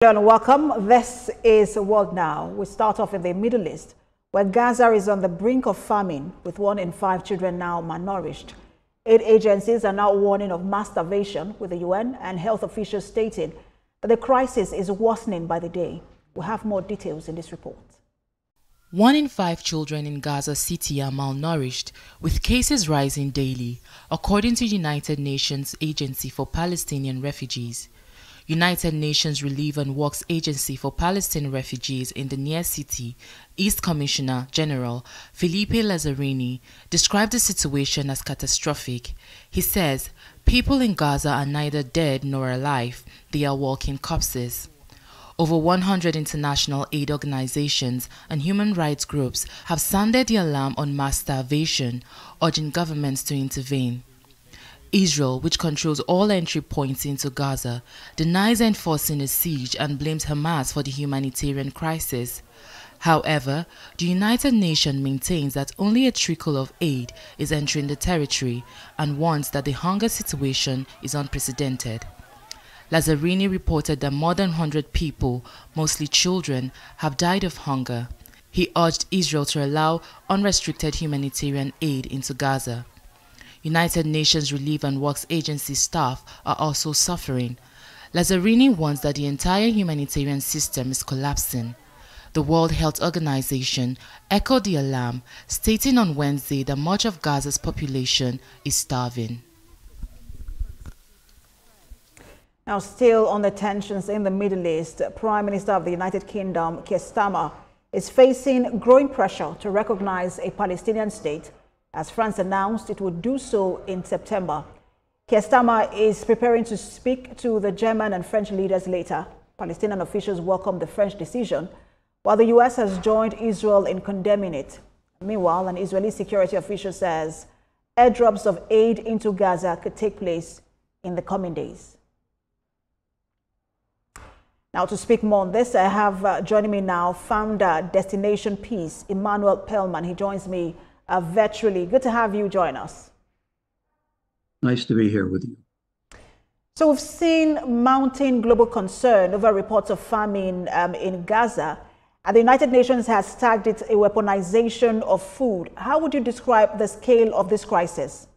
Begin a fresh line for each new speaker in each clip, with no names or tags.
Hello and welcome. This is World Now. We start off in the Middle East, where Gaza is on the brink of famine, with 1 in 5 children now malnourished. Aid agencies are now warning of mass starvation, with the UN and health officials stating that the crisis is worsening by the day. We'll have more details in this report.
1 in 5 children in Gaza City are malnourished, with cases rising daily, according to United Nations Agency for Palestinian Refugees. United Nations Relief and Works Agency for Palestinian Refugees in the near city, East Commissioner General Filipe Lazzarini described the situation as catastrophic. He says, people in Gaza are neither dead nor alive, they are walking corpses. Over 100 international aid organizations and human rights groups have sounded the alarm on mass starvation, urging governments to intervene. Israel, which controls all entry points into Gaza, denies enforcing a siege and blames Hamas for the humanitarian crisis. However, the United Nations maintains that only a trickle of aid is entering the territory and warns that the hunger situation is unprecedented. Lazzarini reported that more than 100 people, mostly children, have died of hunger. He urged Israel to allow unrestricted humanitarian aid into Gaza. United Nations Relief and Works Agency staff are also suffering. Lazzarini warns that the entire humanitarian system is collapsing. The World Health Organization echoed the alarm, stating on Wednesday that much of Gaza's population is starving.
Now, still on the tensions in the Middle East, Prime Minister of the United Kingdom, Keir Starmer, is facing growing pressure to recognize a Palestinian state, as France announced it would do so in September. Keir Starmer is preparing to speak to the German and French leaders later. Palestinian officials welcomed the French decision, while the U.S. has joined Israel in condemning it. Meanwhile, an Israeli security official says airdrops of aid into Gaza could take place in the coming days. Now, to speak more on this, I have joining me now founder Destination Peace, Emmanuel Pellman. He joins me virtually. Good to have you join us.
Nice to be here with you.
So we've seen mounting global concern over reports of famine in Gaza, and the United Nations has tagged it a weaponization of food. How would you describe the scale of this crisis?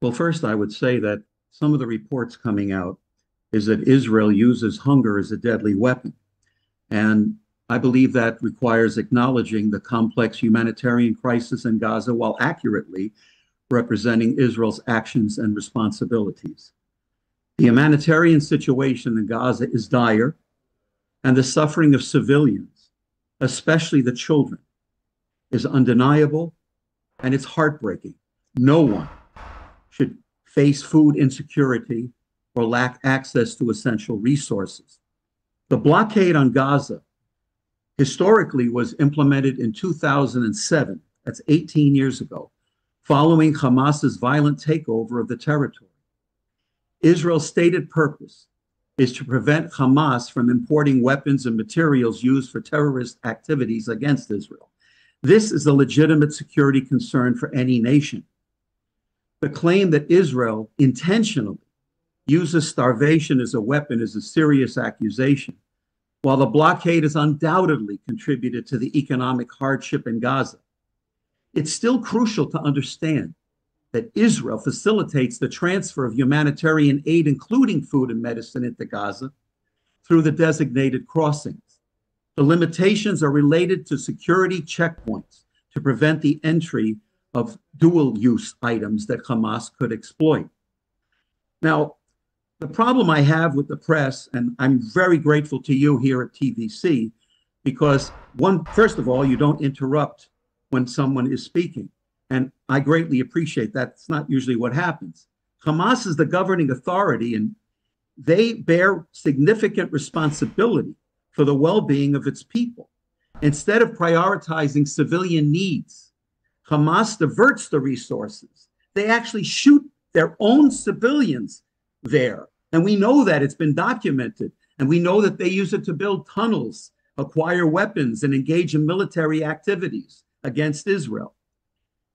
Well, first, I would say that some of the reports coming out is that Israel uses hunger as a deadly weapon. And I believe that requires acknowledging the complex humanitarian crisis in Gaza while accurately representing Israel's actions and responsibilities. The humanitarian situation in Gaza is dire, and the suffering of civilians, especially the children, is undeniable, and it's heartbreaking. No one should face food insecurity or lack access to essential resources. The blockade on Gaza historically was implemented in 2007, that's 18 years ago, following Hamas's violent takeover of the territory. Israel's stated purpose is to prevent Hamas from importing weapons and materials used for terrorist activities against Israel. This is a legitimate security concern for any nation. The claim that Israel intentionally uses starvation as a weapon is a serious accusation. While the blockade has undoubtedly contributed to the economic hardship in Gaza, it's still crucial to understand that Israel facilitates the transfer of humanitarian aid, including food and medicine, into Gaza through the designated crossings. The limitations are related to security checkpoints to prevent the entry of dual-use items that Hamas could exploit. Now, the problem I have with the press, and I'm very grateful to you here at TVC, because first of all, you don't interrupt when someone is speaking. And I greatly appreciate that. It's not usually what happens. Hamas is the governing authority, and they bear significant responsibility for the well-being of its people. Instead of prioritizing civilian needs, Hamas diverts the resources. They actually shoot their own civilians there. And we know that it's been documented. And we know that they use it to build tunnels, acquire weapons, and engage in military activities against Israel.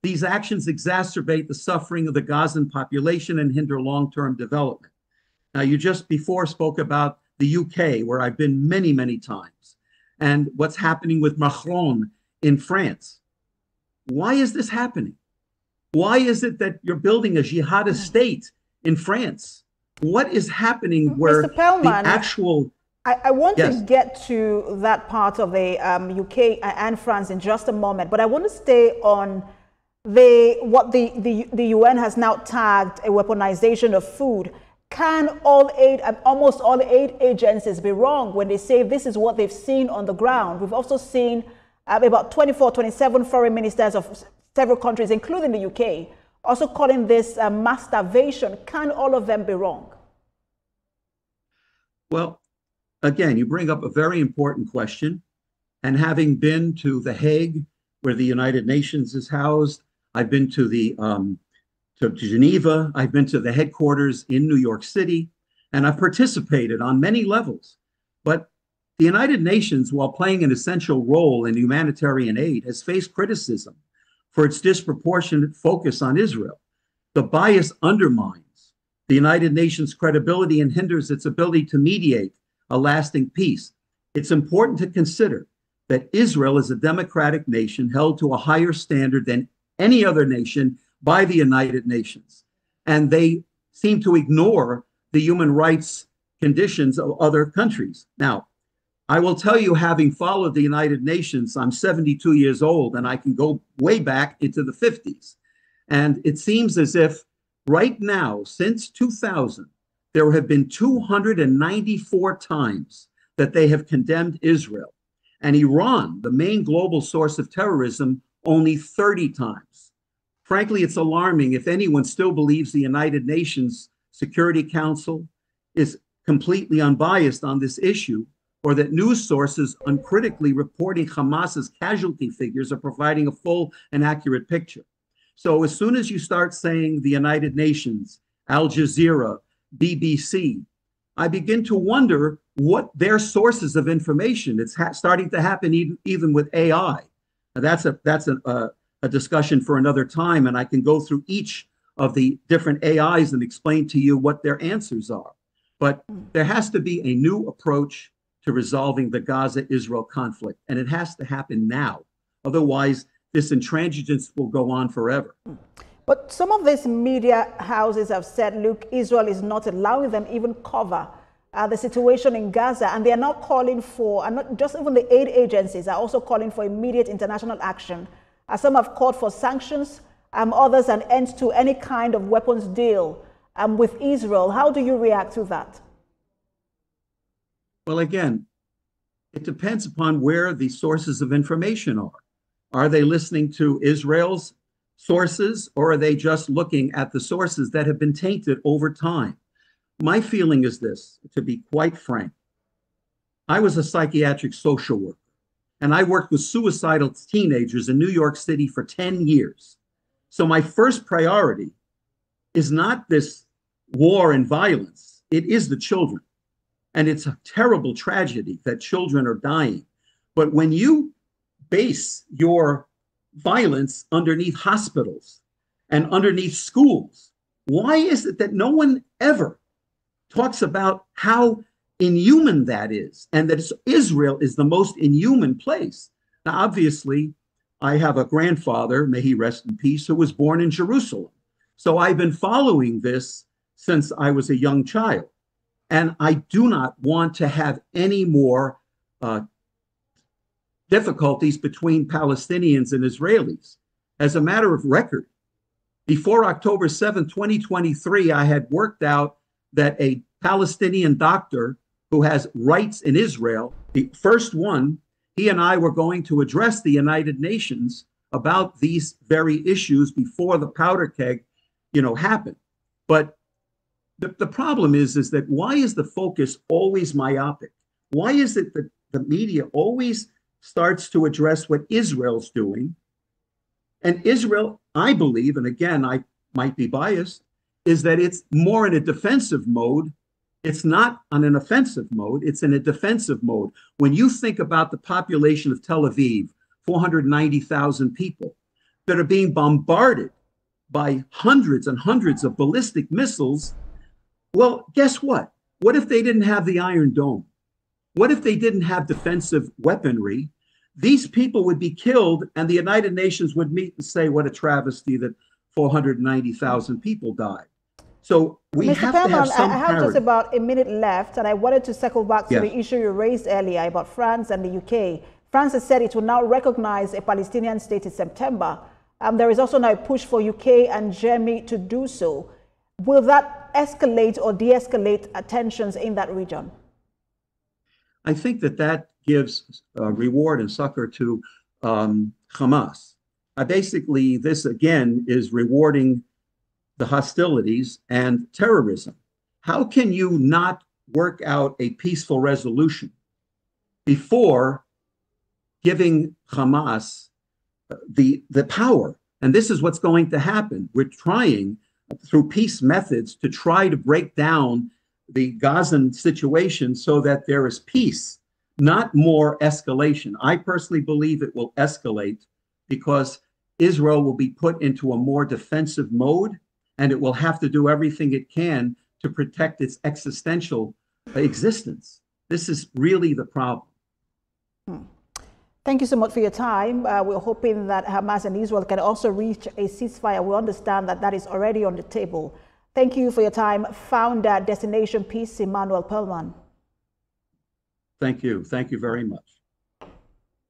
These actions exacerbate the suffering of the Gazan population and hinder long-term development. Now, you just before spoke about the UK, where I've been many, many times, and what's happening with Macron in France. Why is this happening? Why is it that you're building a jihadist state in France? What is happening where
Mr. Pellman,
the actual...
I want
Yes.
to get to that part of the UK and France in just a moment, but I want to stay on what the UN has now tagged a weaponization of food. Can almost all aid agencies be wrong when they say this is what they've seen on the ground? We've also seen about 24, 27 foreign ministers of several countries, including the UK, also calling this mass starvation. Can all of them be wrong?
Well, again, you bring up a very important question. And having been to The Hague, where the United Nations is housed, I've been to to Geneva, I've been to the headquarters in New York City, and I've participated on many levels. But the United Nations, while playing an essential role in humanitarian aid, has faced criticism for its disproportionate focus on Israel. The bias undermines the United Nations' credibility and hinders its ability to mediate a lasting peace. It's important to consider that Israel is a democratic nation held to a higher standard than any other nation by the United Nations. And they seem to ignore the human rights conditions of other countries. Now, I will tell you, having followed the United Nations, I'm 72 years old, and I can go way back into the 50s. And it seems as if right now, since 2000, there have been 294 times that they have condemned Israel. And Iran, the main global source of terrorism, only 30 times. Frankly, it's alarming if anyone still believes the United Nations Security Council is completely unbiased on this issue, or that news sources uncritically reporting Hamas's casualty figures are providing a full and accurate picture. So as soon as you start saying the United Nations, Al Jazeera, BBC, I begin to wonder what their sources of information. It's starting to happen even with AI. Now, that's a discussion for another time, and I can go through each of the different AIs and explain to you what their answers are. But there has to be a new approach to resolving the Gaza-Israel conflict, and it has to happen now. Otherwise, this intransigence will go on forever.
But some of these media houses have said, look, Israel is not allowing them even cover the situation in Gaza, and they are now calling for, and not just even the aid agencies are also calling for immediate international action. Some have called for sanctions, others an end to any kind of weapons deal with Israel. How do you react to that?
Well, again, it depends upon where the sources of information are. Are they listening to Israel's sources, or are they just looking at the sources that have been tainted over time? My feeling is this, to be quite frank. I was a psychiatric social worker, and I worked with suicidal teenagers in New York City for 10 years. So my first priority is not this war and violence. It is the children. And it's a terrible tragedy that children are dying. But when you base your violence underneath hospitals and underneath schools, why is it that no one ever talks about how inhuman that is, and that Israel is the most inhuman place? Now, obviously, I have a grandfather, may he rest in peace, who was born in Jerusalem. So I've been following this since I was a young child. And I do not want to have any more difficulties between Palestinians and Israelis. As a matter of record, before October 7, 2023, I had worked out that a Palestinian doctor who has rights in Israel, the first one, he and I were going to address the United Nations about these very issues before the powder keg, happened. But the problem is that why is the focus always myopic? Why is it that the media always starts to address what Israel's doing? And Israel, I believe, and again, I might be biased, is that it's more in a defensive mode. It's not on an offensive mode. It's in a defensive mode. When you think about the population of Tel Aviv, 490,000 people that are being bombarded by hundreds and hundreds of ballistic missiles, Well, guess what? What if they didn't have the Iron Dome? What if they didn't have defensive weaponry? These people would be killed, and the United Nations would meet and say, what a travesty that 490,000 people died. So we
Mr.
have
Perlman,
to have some
I have just
parity.
about a minute left, and I wanted to circle back to
Yes.
the issue you raised earlier about France and the UK. France has said it will now recognize a Palestinian state in September. There is also now a push for UK and Germany to do so. Will that escalate or de-escalate tensions in that region?
I think that that gives reward and succor to Hamas. Basically, this again is rewarding the hostilities and terrorism. How can you not work out a peaceful resolution before giving Hamas the power? And this is what's going to happen. We're trying through peace methods to try to break down the Gazan situation so that there is peace, not more escalation. I personally believe it will escalate because Israel will be put into a more defensive mode, and it will have to do everything it can to protect its existential existence. This is really the problem.
Thank you so much for your time. We're hoping that Hamas and Israel can also reach a ceasefire. We understand that that is already on the table. Thank you for your time, founder, Destination Peace, Emmanuel Perlman.
Thank you. Thank you very much.